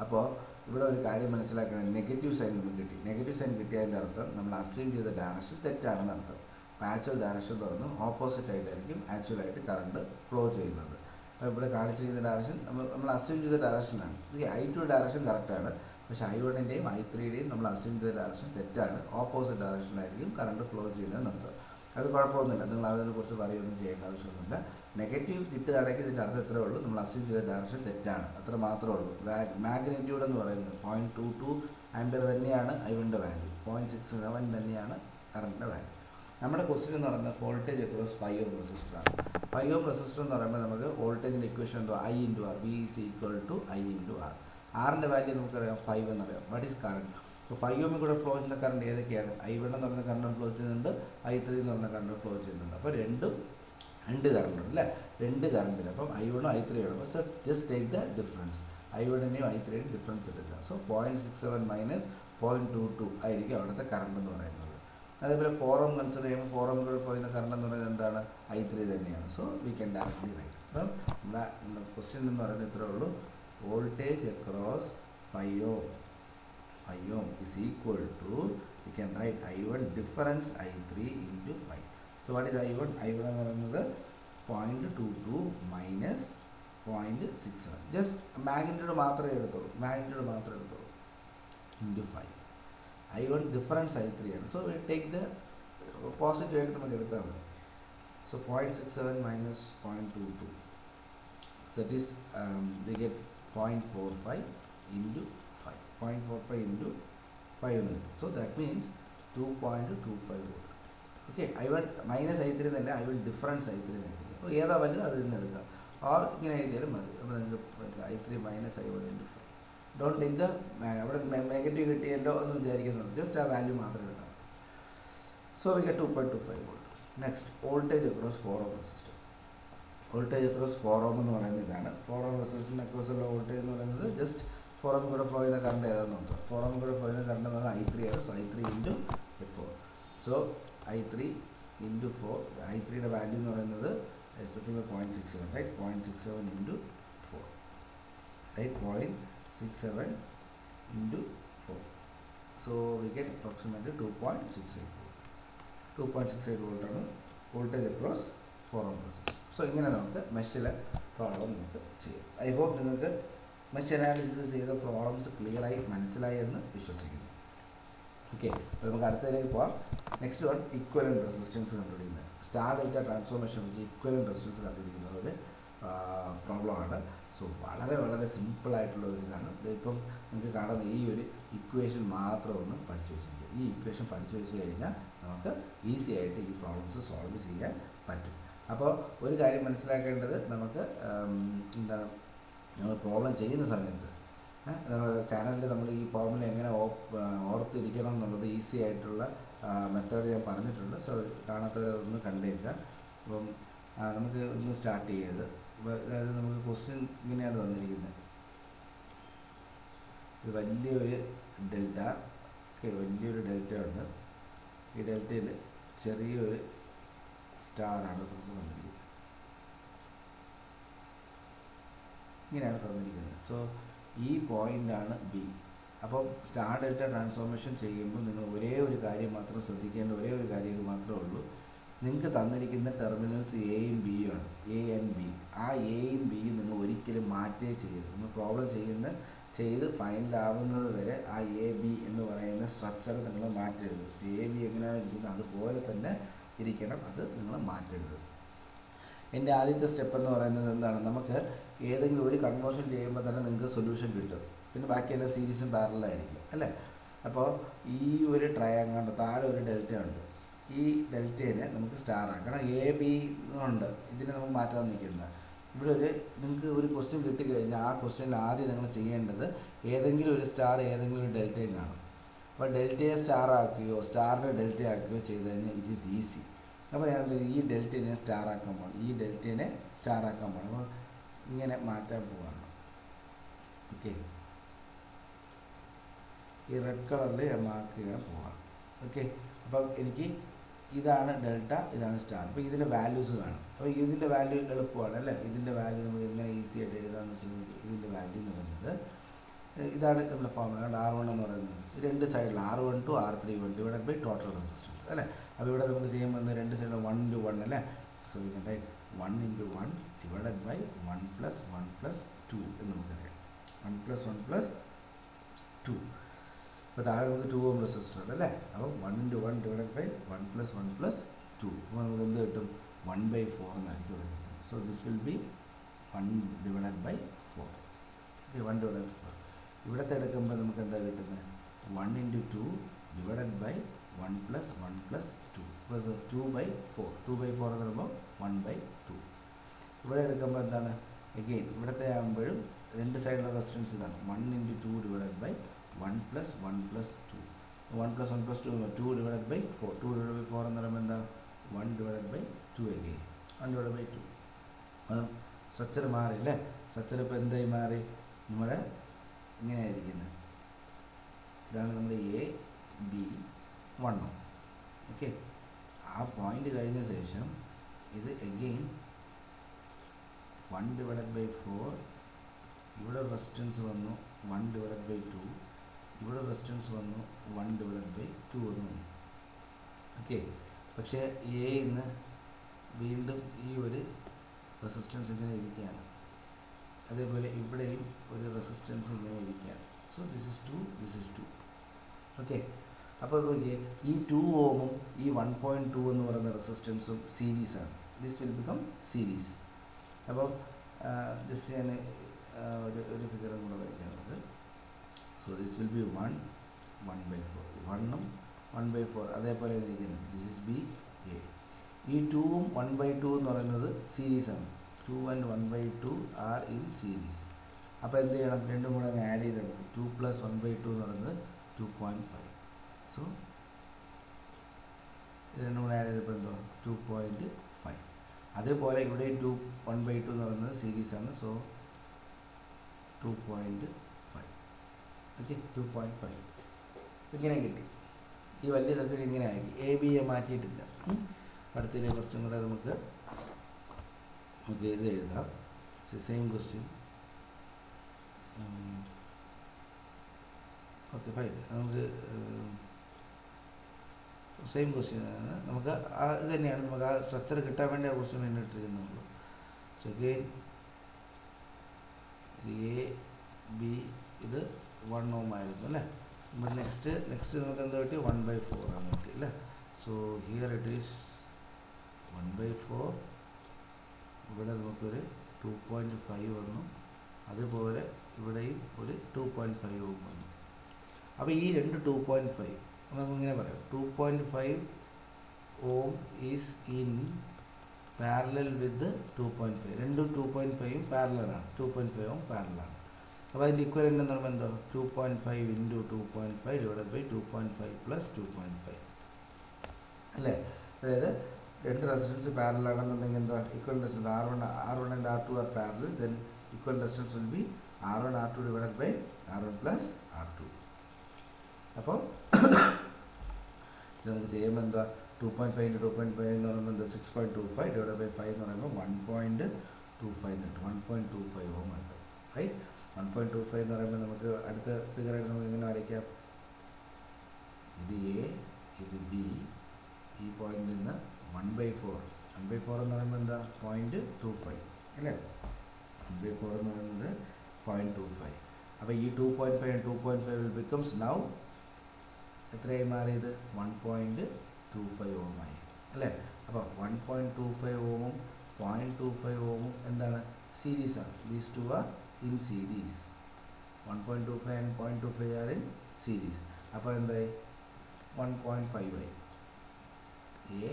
അപ്പോൾ ഇവിടെ ഒരു കാര്യം മനസ്സിലാക്കണം. നെഗറ്റീവ് സൈൻ നമുക്ക് കിട്ടി. നെഗറ്റീവ് സൈൻ കിട്ടിയതിൻ്റെ അർത്ഥം നമ്മൾ അസ്യൂം ചെയ്ത ഡയറക്ഷൻ തെറ്റാണെന്ന് അർത്ഥം. അപ്പോൾ ആക്ച്വൽ ഡയറക്ഷൻ തുറന്ന് ഓപ്പോസിറ്റ് ആയിട്ടായിരിക്കും ആക്ച്വലായിട്ട് കറണ്ട് ഫ്ലോ ചെയ്യുന്നത്. അപ്പോൾ ഇവിടെ കാണിച്ചിരിക്കുന്ന ഡയറക്ഷൻ നമ്മൾ അസ്യൂം ചെയ്ത ഡയറക്ഷനാണ്. i2 ഡയറക്ഷൻ കറക്റ്റാണ്, പക്ഷേ i1ൻ്റെയും i3യുടെയും നമ്മൾ അസ്യൂം ചെയ്ത ഡയറക്ഷൻ തെറ്റാണ്. ഓപ്പോസിറ്റ് ഡയറക്ഷനായിരിക്കും കറണ്ട് ഫ്ലോ ചെയ്യുന്നതെന്ന് അർത്ഥം. അത് കുഴപ്പമൊന്നുമില്ല, നിങ്ങൾ അതിനെക്കുറിച്ച് പറയുകയൊന്നും ചെയ്യേണ്ട ആവശ്യമൊന്നുമില്ല. നെഗറ്റീവ് കിട്ടുകയാണെങ്കിൽ ഇതിൻ്റെ അർത്ഥം ഇത്രേ ഉള്ളൂ, നമ്മൾ അസ്യൂം ചെയ്ത ഡയറക്ഷൻ തെറ്റാണ്, അത്ര മാത്രമേ ഉള്ളൂ. മാഗ്നിറ്റ്യൂഡ് എന്ന് പറയുന്നത് 0.22 ആംപിയർ തന്നെയാണ് i1ൻ്റെ വാല്യൂ, 0.67 തന്നെയാണ് കറണ്ടിൻ്റെ വാല്യൂ. നമ്മുടെ ക്വസ്റ്റ്യൻ എന്ന് പറയുന്നത് വോൾട്ടേജ് അക്രോസ് 5 ഓം റെസിസ്റ്ററാണ്. 5 ഓം റെസിസ്റ്റർ എന്ന് പറയുമ്പോൾ നമുക്ക് വോൾട്ടേജിൻ്റെ ഇക്വേഷൻ എന്തോ I × R, V is equal to I × R. ആറിൻ്റെ വാല്യൂ നമുക്കറിയാം 5 എന്നറിയാം. What is current? അപ്പോൾ 5 ഓമിൽ കൂടെ ഫ്ലോ ചെയ്യുന്ന കറണ്ട് ഏതൊക്കെയാണ്? i1 എന്ന് പറയുന്ന കറണ്ട് ഫ്ലോ ചെയ്യുന്നുണ്ട്, i3 എന്ന് പറയുന്ന കറണ്ട് ഫ്ലോ ചെയ്യുന്നുണ്ട്. അപ്പോൾ രണ്ട് കറണ്ട് ഉണ്ട് അല്ലേ? രണ്ട് കറണ്ടിൽ അപ്പം i1 i3 ആണ്. So just take the difference. i1ൻ്റെയും i3യുടെയും ഡിഫറൻസ് എടുക്കുക. സോ 0.67 മൈനസ് 0.22 ആയിരിക്കും അവിടുത്തെ കറണ്ട് എന്ന് പറയുന്നത്. അതേപോലെ 4 ഓം കൺസിഡർ ചെയ്യുമ്പോൾ 4 ഓം കൂടെ പോയിരുന്ന കറണ്ട് എന്ന് പറയുന്നത് എന്താണ്? i3 തന്നെയാണ്. So we can directly write. അപ്പം നമ്മുടെ ക്വസ്റ്റ്യൻ എന്ന് പറയുന്നത് ഇത്രേ ഉള്ളൂ. Voltage across 5 ohm is equal to, we can write i1 difference i3 into 5. So what is i1? i1 എന്ന് പറയുന്നത് 0.22 minus 0.67. ജസ്റ്റ് മാഗ്നിറ്റ്യൂഡ് മാത്രമേ എടുത്തുള്ളൂ, into 5. i1 ഡിഫറൻസ് i3 ആണ്. So we take the positive ആയിട്ട് നമുക്ക് എടുത്താൽ മതി. So 0.67 minus 0.22, that is we get 0.45 into 5. 0.45 into 5 എന്ന് കിട്ടും. So that means 2.25 volt. Okay, i1 minus i3 തന്നെ, i1 ഡിഫറൻസ് i3 എഴുതി. അപ്പോൾ ഏതാ വലുത് അതിൽ നിന്ന് എടുക്കുക, ഓർ ഇങ്ങനെ എഴുതിയാലും മതി. അപ്പോൾ നിങ്ങൾക്ക് i3 minus i1 into 5. Don't take the അവിടെ നെഗറ്റീവ് കിട്ടിയല്ലോ എന്ന് വിചാരിക്കുന്നുണ്ട്, ജസ്റ്റ് ആ വാല്യൂ മാത്രം എടുത്താൽ മതി. So we get 2.25 volt. Next voltage across 4 ohm resistor. Voltage across 4 ohm എന്ന് പറയുന്നത് ഇതാണ്. 4 ഓം റെസിസ്റ്ററിന് അക്രോസ് ഉള്ള വോൾട്ടേജ് എന്ന് പറയുന്നത് ജസ്റ്റ് 4 ഓം കൂടെ ഫ്ലോ ചെയ്യുന്ന കറണ്ട് ഏതാണെന്ന് നോക്കുക. 4 ഓം കൂടെ ഫ്ലോ ചെയ്യുന്ന കറണ്ട് എന്ന് പറഞ്ഞാൽ i3 ആണ്. So i3 into 4. So i3 into 4, i3യുടെ വാല്യൂ എന്ന് പറയുന്നത് 0.67, right? 0.67 into 4, right? 0.67 into 4. So we get approximately 2.68 volt. 2.68 volt ആണ് voltage across 4 ohm resistor. So ഇങ്ങനെ നമുക്ക് മെഷിലെ പ്രോബ്ലം നമുക്ക് ചെയ്യാം. ഐ ഹോപ്പ് നിങ്ങൾക്ക് മെഷ് അനാലിസിസ് ചെയ്ത പ്രോബ്ലംസ് ക്ലിയറായി മനസ്സിലായി എന്ന് വിശ്വസിക്കുന്നു. ഓക്കെ, അപ്പോൾ നമുക്ക് അടുത്തതിലേക്ക് പോകാം. നെക്സ്റ്റ് വൺ ഇക്വലൻ്റ് റെസിസ്റ്റൻസ് കണ്ടുപിടിക്കുന്നത്. സ്റ്റാർ ഡെൽറ്റ ട്രാൻസ്ഫോർമേഷൻ വെച്ച് ഇക്വലൻ്റ് റെസിസ്റ്റൻസ് കണ്ടുപിടിക്കുന്ന ഒരു പ്രോബ്ലമാണ്. സോ വളരെ സിമ്പിളായിട്ടുള്ള ഒരു ഇതാണ്. ഇതിപ്പം നിങ്ങൾക്ക് കാണുന്ന ഈ ഒരു ഇക്വേഷൻ മാത്രം ഒന്ന് പഠിച്ചു വെച്ചിരിക്കും. ഈ ഇക്വേഷൻ പഠിച്ചു വെച്ച് കഴിഞ്ഞാൽ നമുക്ക് ഈസി ആയിട്ട് ഈ പ്രോബ്ലംസ് സോൾവ് ചെയ്യാൻ പറ്റും. അപ്പോൾ ഒരു കാര്യം മനസ്സിലാക്കേണ്ടത്, നമുക്ക് എന്താണ്, നമ്മൾ പ്രോബ്ലം ചെയ്യുന്ന സമയത്ത് ചാനലിൽ നമ്മൾ ഈ ഫോർമുല എങ്ങനെ ഓർത്തിരിക്കണം എന്നുള്ളത് ഈസി ആയിട്ടുള്ള മെത്തേഡ് ഞാൻ പറഞ്ഞിട്ടുണ്ട്. സോ കാണാത്തവരതൊന്ന് കണ്ടേക്കുക. അപ്പം നമുക്ക് ഒന്ന് സ്റ്റാർട്ട് ചെയ്യത്, അതായത് നമുക്ക് ക്വസ്റ്റ്യൻ ഇങ്ങനെയാണ് തന്നിരിക്കുന്നത്. ഇത് വലിയൊരു ഡെൽറ്റ, ഓക്കെ, വലിയൊരു ഡെൽറ്റ ഉണ്ട്. ഈ ഡെൽറ്റയിൽ ചെറിയൊരു സ്റ്റാറാണ് നമുക്ക് തന്നിരിക്കുന്നത്. ഇങ്ങനെയാണ് തന്നിരിക്കുന്നത്. സോ ഈ പോയിൻ്റാണ് ബി. അപ്പം സ്റ്റാർ ഡെൽറ്റ ട്രാൻസ്ഫോർമേഷൻ ചെയ്യുമ്പോൾ നിങ്ങൾ ഒരേ ഒരു കാര്യം മാത്രം ശ്രദ്ധിക്കേണ്ട ഒരേ ഒരു കാര്യം ഇത് മാത്രമേ ഉള്ളൂ. നിങ്ങൾക്ക് തന്നിരിക്കുന്ന ടെർമിനൽസ് എയും ബിയും ആണ്, എ ആൻഡ് ബി. ആ എയും ബിയും നിങ്ങൾ ഒരിക്കലും മാറ്റേ ചെയ്യരുത്. നിങ്ങൾ പ്രോബ്ലം ചെയ്ത് ഫൈൻഡ് ആവുന്നത് വരെ ആ എ ബി എന്ന് പറയുന്ന സ്ട്രക്ചർ നിങ്ങൾ മാറ്റരുത്. എ ബി എങ്ങനെയാണ് ഇരിക്കുന്നത് അതുപോലെ തന്നെ ഇരിക്കണം, അത് നിങ്ങൾ മാറ്റരുത്. എൻ്റെ ആദ്യത്തെ സ്റ്റെപ്പ് എന്ന് പറയുന്നത് എന്താണ്, നമുക്ക് ഏതെങ്കിലും ഒരു കൺവേർഷൻ ചെയ്യുമ്പോൾ തന്നെ നിങ്ങൾക്ക് സൊല്യൂഷൻ കിട്ടും. പിന്നെ ബാക്കിയെല്ലാം സീരീസും പാരലലായിരിക്കും അല്ലേ. അപ്പോൾ ഈ ഒരു ട്രയാങ്കിൾ താഴെ ഒരു ഡെൽറ്റ ഉണ്ട്. ഈ ഡെൽറ്റേനെ നമുക്ക് സ്റ്റാർ ആക്കണം. എ ബി ഉണ്ട്, ഇതിനെ നമുക്ക് മാറ്റാൻ നിൽക്കണ്ട. ഇവിടെ നിങ്ങൾക്ക് ഒരു ക്വസ്റ്റ്യൻ കിട്ടിക്കഴിഞ്ഞാൽ ആ ക്വസ്റ്റ്യനിൽ ആദ്യം നിങ്ങൾ ചെയ്യേണ്ടത് ഏതെങ്കിലും ഒരു സ്റ്റാർ ഏതെങ്കിലും ഒരു ഡെൽറ്റയും കാണും. അപ്പോൾ ഡെൽറ്റയെ സ്റ്റാർ ആക്കുകയോ സ്റ്റാറിനെ ഡെൽറ്റ ആക്കുകയോ ചെയ്ത് കഴിഞ്ഞാൽ ഇറ്റ് ഈസ് ഈസി. അപ്പോൾ ഞാൻ ഈ ഡെൽറ്റേനെ സ്റ്റാർ ആക്കാൻ പോകണം, ഈ ഡെൽറ്റേനെ സ്റ്റാർ ആക്കാൻ പോകണം. അപ്പോൾ ഇങ്ങനെ മാറ്റാൻ പോവാണ്. ഓക്കെ, ഈ റെഡ് കളറിൽ ഞാൻ മാർക്ക് ചെയ്യാൻ പോവാം. ഓക്കെ, അപ്പം എനിക്ക് ഇതാണ് ഡെൽറ്റ, ഇതാണ് സ്റ്റാർ. അപ്പോൾ ഇതിൻ്റെ വാല്യൂസ് വേണം. അപ്പോൾ ഇതിൻ്റെ വാല്യൂ എളുപ്പമാണ് അല്ലേ. ഇതിൻ്റെ വാല്യൂ നമുക്ക് എങ്ങനെ ഈസി ആയിട്ട് എഴുതാമെന്ന് വെച്ച് കഴിഞ്ഞാൽ ഇതിൻ്റെ വാല്യൂ എന്ന് പറയുന്നത് ഇതാണ് നമ്മുടെ ഫോർമുല. R1 എന്ന് പറയുന്നത് രണ്ട് സൈഡിൽ R1 to R31 divided by total resistance അല്ലേ. അപ്പോൾ ഇവിടെ നമുക്ക് ചെയ്യുമ്പോൾ രണ്ട് സൈഡിൽ 1:1 അല്ലേ. So we can write 1:1 divided by 1 + 1 + 2 എന്ന് നമുക്കറിയാം. 1 + 1 + 2. അപ്പോൾ താഴെ നമുക്ക് 2 ഓം റെസിസ്റ്റർ അല്ലേ. അപ്പോൾ 1:1 ഡിവൈഡഡ് ബൈ 1 + 1 + 2. അപ്പോൾ നമുക്ക് എന്ത് കിട്ടും, 1/4 എന്നായിരിക്കും വരുന്നത്. So this will be 1/4. Okay, 1/4. ഇവിടത്തെ എടുക്കുമ്പോൾ നമുക്ക് എന്താ കിട്ടുന്നത്, 1 × 2 ഡിവൈഡഡ് ബൈ 1 + 1 + 2. അപ്പോൾ 2/4. 2/4 എന്ന് പറയുമ്പോൾ 1/2. ഇവിടെ എടുക്കുമ്പോൾ എന്താണ്, എഗെയിൻ ഇവിടത്തെ ആകുമ്പോഴും രണ്ട് സൈഡിലെ റെസിസ്റ്റൻസ് ഇതാണ്. 1 × 2 divided by 1 + 1 + 2. 1 + 1 + 2 2 divided by 4. 2 divided by 4 എന്ന് പറയുമ്പോൾ എന്താ, 1 divided by 2 again 1 divided by 2. Structure മാറി അല്ലേ. സ്ട്രക്ചർ ഇപ്പോൾ എന്തായി മാറി, നമ്മുടെ ഇങ്ങനെയായിരിക്കുന്നത്. ഇതാണ് നമ്മുടെ എ ബി 1. ഓക്കെ, ആ പോയിൻ്റ് കഴിഞ്ഞ ശേഷം ഇത് എഗെയിൻ 1/4. ഇവിടെ റെസിസ്റ്റൻസ് വന്നു 1/2. ഇവിടെ റെസിസ്റ്റൻസ് വന്നു 1/2 വന്നു. ഓക്കെ, പക്ഷേ ഇന്ന് വീണ്ടും ഈ ഒരു റെസിസ്റ്റൻസ് ഇങ്ങനെ ഇരിക്കുകയാണ്. അതേപോലെ ഇവിടെയും ഒരു റെസിസ്റ്റൻസ് ഇങ്ങനെ ഇരിക്കുകയാണ്. So this is 2, this is 2. Okay, അപ്പോൾ നോക്കിയേ, ഈ 2 ഓമും ഈ 1.2 എന്ന് പറയുന്ന റെസിസ്റ്റൻസും സീരീസാണ്. This will become series. അപ്പോൾ ദിസ് ഞാൻ ഒരു ഫിഗറും കൂടെ വരയ്ക്കാറുണ്ട്. So this will be 1/4. 1ഉം 1/4 അതേപോലെ ഇരിക്കുന്നത്. This is B A. ഈ 2ഉം 1/2 എന്ന് പറയുന്നത് സീരീസാണ്. 2 and 1/2 ആർ ഇൻ സീരീസ്. അപ്പോൾ എന്ത് ചെയ്യണം, രണ്ടും കൂടെ അങ്ങ് ആഡ് ചെയ്താൽ മതി. 2 + 1/2 എന്ന് പറയുന്നത് 2.5. സോ ഇത് രണ്ടും കൂടെ ആഡ് ചെയ്തപ്പോൾ എന്തോ 2.5. അതേപോലെ ഇവിടെ 1/2 എന്ന് പറയുന്നത് സീരീസാണ്. സോ 2.5. ഓക്കെ, 2.5 ഇങ്ങനെ കിട്ടി. ഈ വലിയ സർക്യൂട്ട് ഇങ്ങനെ ആക്കി. എ ബിയെ മാറ്റിയിട്ടില്ല. അടുത്തതിനെ കുറച്ചും കൂടെ നമുക്ക് ഇത് എഴുതാം. Same question. Okay fine. നമുക്ക് സെയിം ക്വസ്റ്റ്യൻ ആണ്. നമുക്ക് ഇത് തന്നെയാണ്, നമുക്ക് ആ സ്ട്രക്ചർ കിട്ടാൻ വേണ്ടി ആ ക്വസ്റ്റ്യൻ തന്നെ ഇട്ടിരിക്കുന്നുള്ളൂ. സോ അഗെയിൻ എ ബി ഇത് 1 ഓം ആയിരുന്നു അല്ലേ. ബട്ട് നെക്സ്റ്റ് നമുക്ക് എന്താ കിട്ടി, 1/4 ആണ് കിട്ടി അല്ലേ. So here it is 1/4. ഇവിടെ നമുക്കൊരു 2.5 വന്നു. അതുപോലെ ഇവിടെയും ഒരു 2.5 ഓം വന്നു. അപ്പോൾ ഈ രണ്ട് 2.5 നമുക്കിങ്ങനെ പറയാം, 2.5 ഓം ഈസ് ഇൻ പാരലൽ വിത്ത് 2.5. രണ്ടും 2.5ഉം പാരലലാണ്. 2.5 ഓം പാരലാണ്. അപ്പോൾ അതിൻ്റെ ഇക്വലൻ്റ് എന്ന് പറയുമ്പോൾ എന്തോ 2.5 × 2.5 ഡിവൈഡഡ് ബൈ 2.5 + 2.5 അല്ലേ. അതായത് രണ്ട് റെസിസ്റ്റൻസ് പാരലാണെന്നുണ്ടെങ്കിൽ എന്താ, equal resistance R1 and R2 are parallel. Then equal resistance will be R1 R2 divided by R1 + R2. അപ്പോൾ ഇത് നമുക്ക് ചെയ്യുമ്പോൾ എന്താ, 2.5 × 2.5 എന്ന് പറയുമ്പോൾ എന്താ 6.25 ഡിവൈഡഡ് ബൈ 5 എന്ന് പറയുമ്പോൾ 1.25 കിട്ടും. 1.25 ഓം കിട്ടും. റൈറ്റ്. 1.25 എന്ന് പറയുമ്പോൾ നമുക്ക് അടുത്ത ഫിഗറായിട്ട് നമുക്ക് ഇങ്ങനെ വരയ്ക്കാം. ഇത് എ, ഇത് ബി, ഈ പോയിന്റിൽ നിന്ന് 1/4 എന്ന് പറയുമ്പോൾ എന്താ 0.25 അല്ലേ? 1/4 എന്ന് പറയുന്നത് 0.25. അപ്പോൾ ഈ 2.5 and 2.5 will becomes now എത്രയായി മാറിയത്? 1.25 ഓമായി അല്ലേ? അപ്പോൾ 1.25 ഓമും 0.25 ഓമും എന്താണ്? സീരീസാണ്. These two are in series. 1.25 and 0.25 are in series. അപ്പോൾ എന്തായി? 1.5 ആയി. A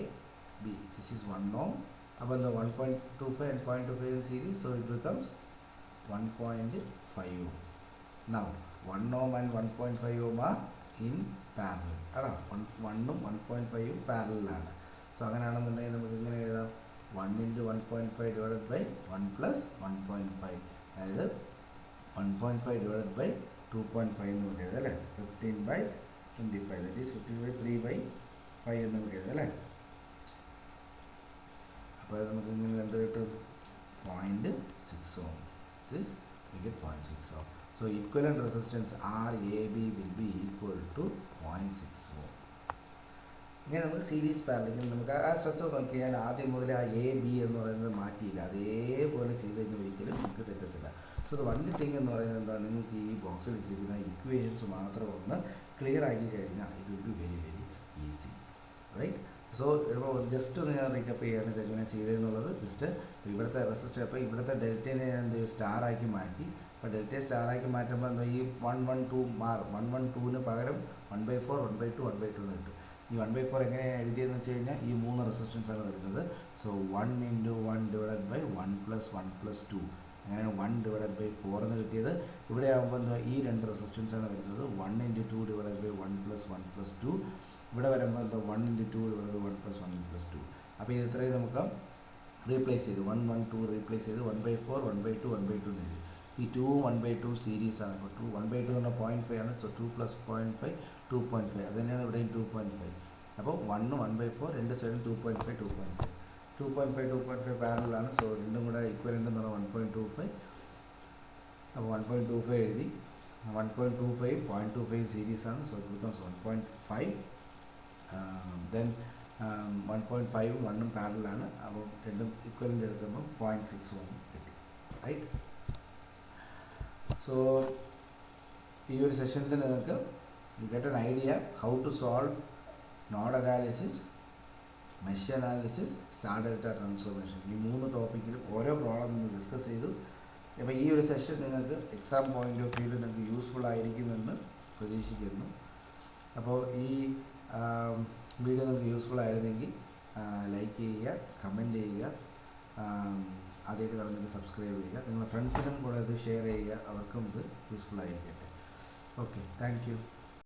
B, this is 1 ohm. അപ്പോൾ എന്താ 1.25 and 0.25 in series, so it becomes 1.5 ohm. Now 1 ohm and 1.5 ohm are in parallel. അതാ 1ഉം 1.5ഉം പാരലലാണ്. സോ അങ്ങനെയാണെന്നുണ്ടെങ്കിൽ നമുക്ക് ഇങ്ങനെ എഴുതാം 1 × 1.5 ഡിവൈഡഡ് ബൈ 1 + 1.5, അതായത് 1.5 ഡിവൈഡഡ് ബൈ 2.5 എന്ന് നമുക്ക് എഴുതാം അല്ലേ? 15/25, ദാറ്റ് ഈസ് 15/3/5 എന്ന് നമുക്ക് എഴുതാം അല്ലേ? അപ്പോൾ നമുക്ക് ഇങ്ങനെ എന്ത് കിട്ടും? 0.6 ohm. This we get 0.6 ohm. So equivalent resistance RAB will be equal to 0.6 ohm. ഇങ്ങനെ നമുക്ക് സീരീസ് പാരലൽ നമുക്ക് ആ സ്ട്രക്ചർ നോക്കി ഞാൻ ആദ്യം മുതൽ ആ എ ബി എന്ന് പറയുന്നത് മാറ്റിയില്ല, അതേപോലെ ചെയ്ത് കഴിഞ്ഞാൽ ഒരിക്കലും നമുക്ക് തെറ്റത്തില്ല. സോ ദ വൺ തിങ് എന്ന് പറയുന്നത് എന്താ? നിങ്ങൾക്ക് ഈ ബോക്സിൽ ഇട്ടിരിക്കുന്ന ഇക്വേഷൻസ് മാത്രം ഒന്ന് ക്ലിയർ ആക്കി കഴിഞ്ഞാൽ it will be very very easy, right? So ഇപ്പോൾ ജസ്റ്റ് ഒന്ന് ഞാൻ റീക്കപ്പ് ചെയ്യാണ് ഇത് എങ്ങനെ ചെയ്തതെന്നുള്ളത്. ജസ്റ്റ് ഇവിടുത്തെ റെസിസ്റ്റർ, അപ്പോൾ ഇവിടുത്തെ ഡെൽറ്റേനെ ഞാൻ എന്ത് സ്റ്റാറാക്കി മാറ്റി. അപ്പോൾ ഡെൽറ്റയെ സ്റ്റാറാക്കി മാറ്റുമ്പോൾ എന്താ ഈ 112 മാറും. 112ന് പകരം 1/4, 1/2, 1/2 എന്ന് കിട്ടും. ഈ 1/4 എങ്ങനെയാണ് എഴുതിയതെന്ന് വെച്ച് കഴിഞ്ഞാൽ ഈ 3 റെസിസ്റ്റൻസാണ് വരുന്നത്. സോ 1 × 1 ഡിവൈഡഡ് ബൈ 1 + 1 + 2, അങ്ങനെയാണ് 1/4 എന്ന് കിട്ടിയത്. ഇവിടെ ആകുമ്പോൾ എന്താ ഈ 2 റെസിസ്റ്റൻസാണ് വരുന്നത്. 1 × 2 ഡിവൈഡഡ് ബൈ 1 + 1 + 2. ഇവിടെ വരുമ്പോൾ എന്താ 1 × 2 ഡിവൈഡഡ് ബൈ 1 + 1 + 2. അപ്പോൾ ഇത് ഇത്രയും നമുക്ക് റീപ്ലേസ് ചെയ്ത് 1, 1, 2 റീപ്ലേസ് ചെയ്ത് 1/4, 1/2, 1/2 എന്ന് എഴുതി. ഈ 2, 1/2 സീരീസാണ്. അപ്പോൾ 1/2 എന്ന് പറഞ്ഞാൽ 0.5 ആണ്. സോ 2 + 0.5 2.5. അത് തന്നെയാണ് ഇവിടെയും 2.5. അപ്പോൾ 1, 1/4 രണ്ട് സൈഡും 2.5, 2.5, 2.5, 2.5 പാരലലാണ്. സോ രണ്ടും കൂടെ ഈക്വലൻ്റ് എന്ന് പറഞ്ഞാൽ 1.25. അപ്പോൾ 1.25 എഴുതി. 1.25 0.25 സീരീസാണ്. So it becomes 1.5. ദെൻ 1.5ഉം 1ഉം പാരലലാണ്. അപ്പോൾ രണ്ടും ഈക്വലൻ്റ് എടുക്കുമ്പോൾ 0.6 ohm കിട്ടി, റൈറ്റ്? സോ ഈ ഒരു സെഷനിൽ നിങ്ങൾക്ക് you get an idea how to solve node analysis, mesh analysis, star delta transformation. ഈ 3 ടോപ്പിക്കിലും ഓരോ പ്രോബ്ലം നമ്മൾ ഡിസ്കസ് ചെയ്തു. അപ്പോൾ ഈ ഒരു സെഷൻ നിങ്ങൾക്ക് എക്സാം പോയിൻ്റ് ഓഫ് വ്യൂവിൽ നിങ്ങൾക്ക് യൂസ്ഫുൾ ആയിരിക്കുമെന്ന് പ്രതീക്ഷിക്കുന്നു. അപ്പോൾ ഈ വീഡിയോ നിങ്ങൾക്ക് യൂസ്ഫുൾ ആയിരുന്നെങ്കിൽ ലൈക്ക് ചെയ്യുക, കമൻറ്റ് ചെയ്യുക, ആദ്യമായിട്ട് കാണുന്നെങ്കിൽ സബ്സ്ക്രൈബ് ചെയ്യുക. നിങ്ങളുടെ ഫ്രണ്ട്സിനും കൂടെ ഇത് ഷെയർ ചെയ്യുക, അവർക്കും ഇത് യൂസ്ഫുൾ ആയിരിക്കട്ടെ. Okay, thank you.